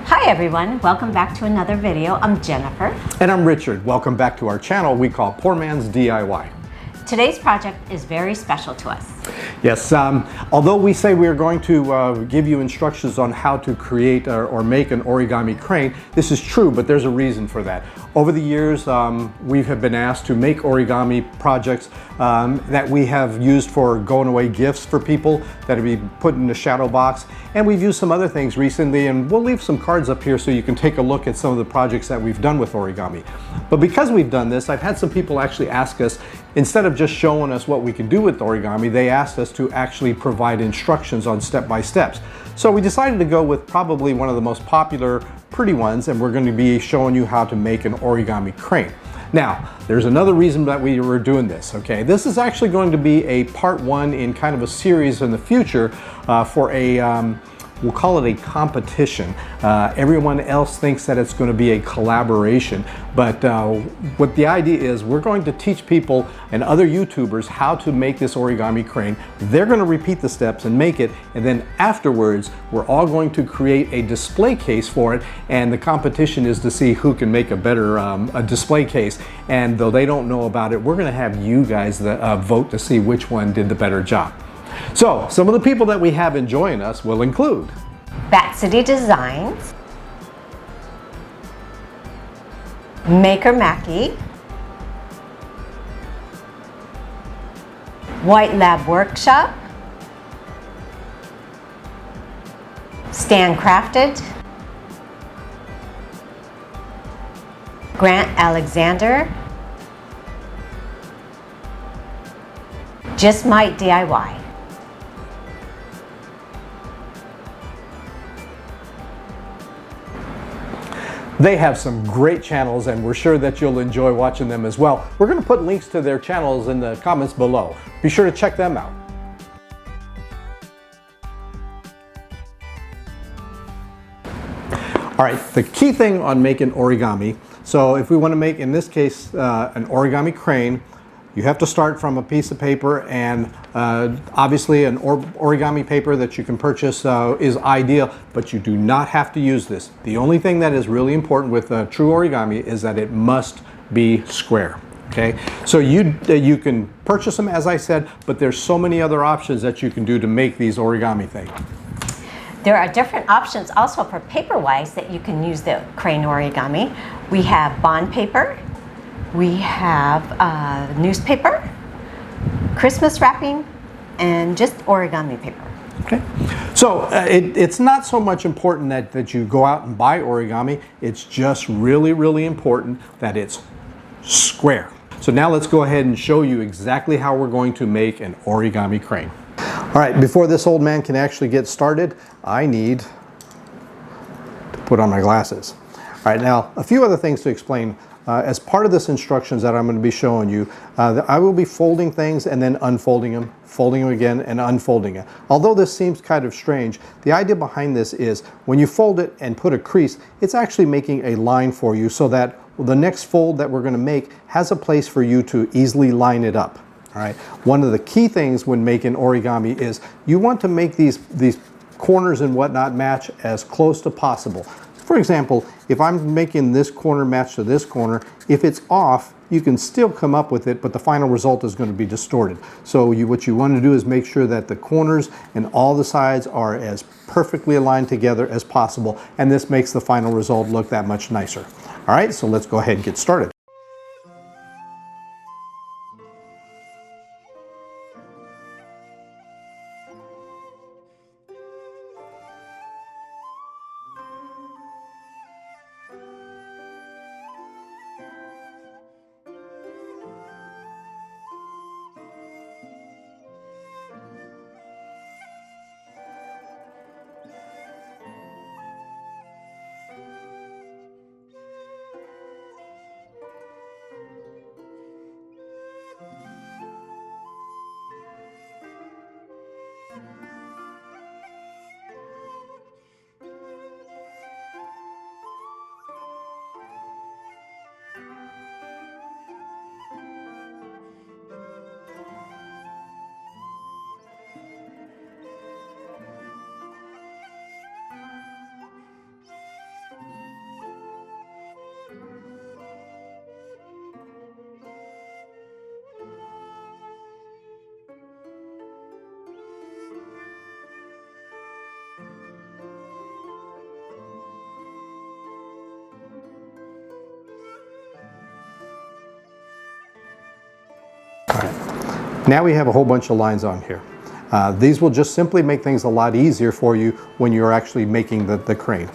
Hi everyone, welcome back to another video. I'm Jennifer. And I'm Richard. Welcome back to our channel we call Poor Man's DIY. Today's project is very special to us. Yes, although we say we are going to give you instructions on how to create or make an origami crane, this is true, but there's a reason for that. Over the years, we have been asked to make origami projects that we have used for going away gifts for people that have been put in the shadow box. And we've used some other things recently, and we'll leave some cards up here so you can take a look at some of the projects that we've done with origami. But because we've done this, I've had some people actually ask us, instead of just showing us what we can do with origami, they asked us to actually provide instructions on step-by-steps. So we decided to go with probably one of the most popular pretty ones, and we're going to be showing you how to make an origami crane. Now, there's another reason that we were doing this, okay? This is actually going to be a part one in kind of a series in the future for a we'll call it a competition. Everyone else thinks that it's going to be a collaboration, but what the idea is, we're going to teach people and other YouTubers how to make this origami crane. They're going to repeat the steps and make it, and then afterwards, we're all going to create a display case for it, and the competition is to see who can make a better a display case. And though they don't know about it, we're going to have you guys vote to see which one did the better job. So, some of the people that we have enjoying us will include Bat City Designs, Maker Mackey, White Lab Workshop, Stan Crafted, Grant Alexander, Just Might DIY. They have some great channels, and we're sure that you'll enjoy watching them as well. We're going to put links to their channels in the comments below. Be sure to check them out. All right, the key thing on making origami, so if we want to make, in this case, an origami crane, you have to start from a piece of paper, and obviously an origami paper that you can purchase is ideal, but you do not have to use this. The only thing that is really important with true origami is that it must be square. Okay, so you can purchase them, as I said, but there's so many other options that you can do to make these origami things. There are different options also for paper-wise that you can use the crane origami. We have bond paper. We have newspaper, Christmas wrapping, and just origami paper. Okay, so it's not so much important that you go out and buy origami. It's just really, really important that it's square. So now let's go ahead and show you exactly how we're going to make an origami crane. All right, before this old man can actually get started, I need to put on my glasses. All right, now a few other things to explain. As part of this instructions that I'm going to be showing you, I will be folding things and then unfolding them again and unfolding it. Although this seems kind of strange, the idea behind this is when you fold it and put a crease, it's actually making a line for you so that the next fold that we're going to make has a place for you to easily line it up. All right. One of the key things when making origami is you want to make these corners and whatnot match as close to possible. For example, if I'm making this corner match to this corner, if it's off, you can still come up with it, but the final result is going to be distorted. So what you want to do is make sure that the corners and all the sides are as perfectly aligned together as possible, and this makes the final result look that much nicer. All right, so let's go ahead and get started. Now we have a whole bunch of lines on here. These will just simply make things a lot easier for you when you're actually making the crane.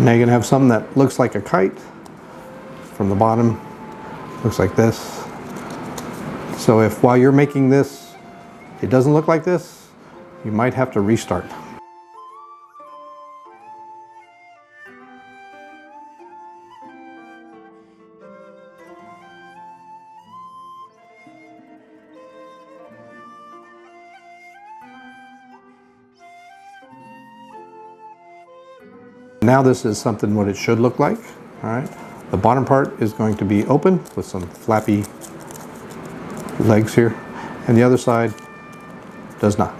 Now you're gonna have something that looks like a kite. From the bottom, looks like this. So if while you're making this, it doesn't look like this, you might have to restart. Now this is something what it should look like, all right? The bottom part is going to be open with some flappy legs here, and the other side does not.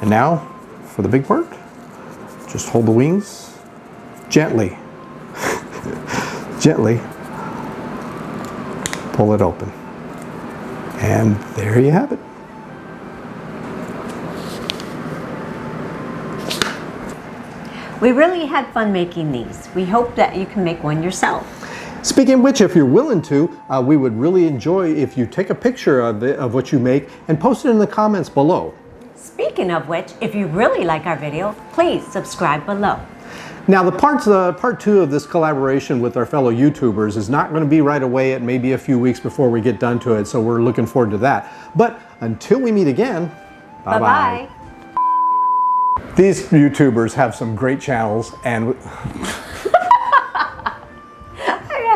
And now, for the big part, just hold the wings gently, gently pull it open. And there you have it. We really had fun making these. We hope that you can make one yourself. Speaking of which, if you're willing to, we would really enjoy if you take a picture of what you make and post it in the comments below. Speaking of which, if you really like our video, please subscribe below. Now the part two of this collaboration with our fellow YouTubers is not going to be right away. It may be a few weeks before we get done to it, so we're looking forward to that. But until we meet again, bye-bye. These YouTubers have some great channels and... I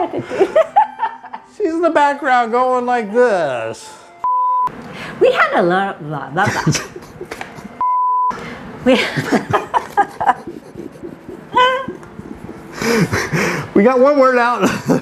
the background going like this? We had a lot, blah, blah, blah. We got one word out.